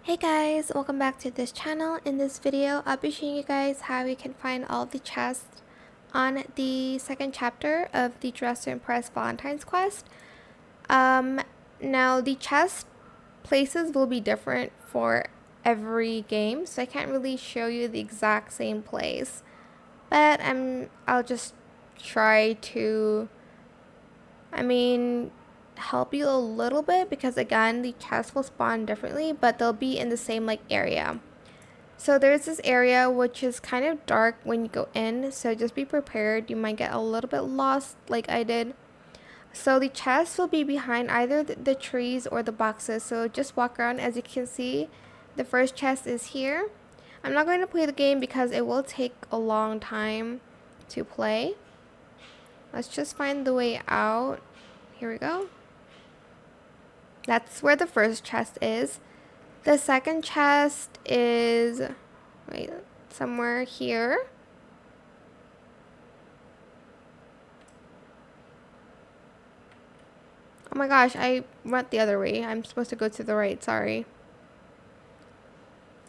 Hey guys, welcome back to this channel. In this video, I'll be showing you guys how you can find all the chests on the second chapter of the Dress To Impress Valentine's quest. Now the chest places will be different for every game, so I can't really show you the exact same place. But I'll just try to help you a little bit because again the chests will spawn differently, but they'll be in the same area. So there's this area which is kind of dark when you go in, so just be prepared. You might get a little bit lost like I did. So the chests will be behind either the trees or the boxes, so just walk around. As you can see, the first chest is here. I'm not going to play the game because it will take a long time to play. Let's just find the way out. Here we go. That's where the first chest is. The second chest is, somewhere here. Oh my gosh, I went the other way. I'm supposed to go to the right, sorry.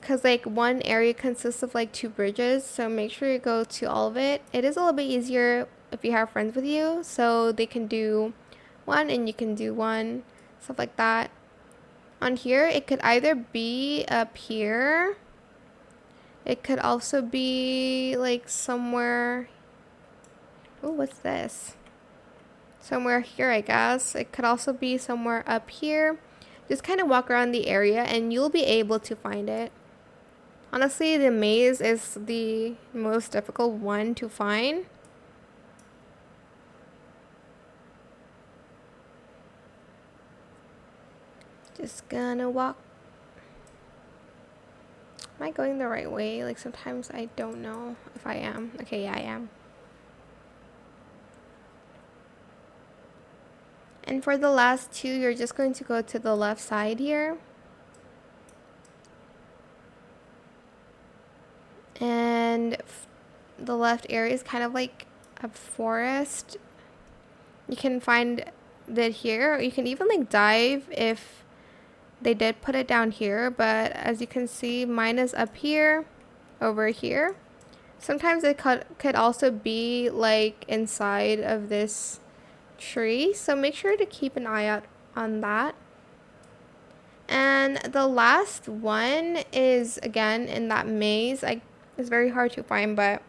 Because one area consists of two bridges, so make sure you go to all of it. It is a little bit easier if you have friends with you, so they can do one and you can do one. Stuff like that. On here, it could either be up here. It could also be somewhere. Oh, what's this? Somewhere here, I guess. It could also be somewhere up here. Just kind of walk around the area and you'll be able to find it. Honestly, the maze is the most difficult one to find. Just gonna walk. Am I going the right way? Sometimes I don't know if I am. Okay, yeah, I am. And for the last two, you're just going to go to the left side here. And the left area is kind of like a forest. You can find it here. Or you can even dive if they did put it down here, but as you can see, mine is up here, over here. Sometimes it could also be inside of this tree, so make sure to keep an eye out on that. And the last one is again in that maze. It's very hard to find, but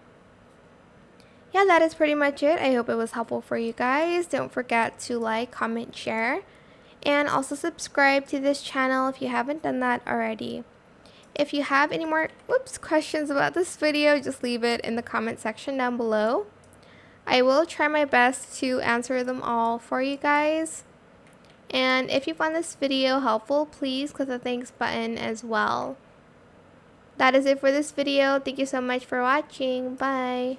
yeah, that is pretty much it. I hope it was helpful for you guys. Don't forget to like, comment, share. And also subscribe to this channel if you haven't done that already. If you have any more questions about this video, just leave it in the comment section down below. I will try my best to answer them all for you guys. And if you found this video helpful, please click the thanks button as well. That is it for this video. Thank you so much for watching. Bye.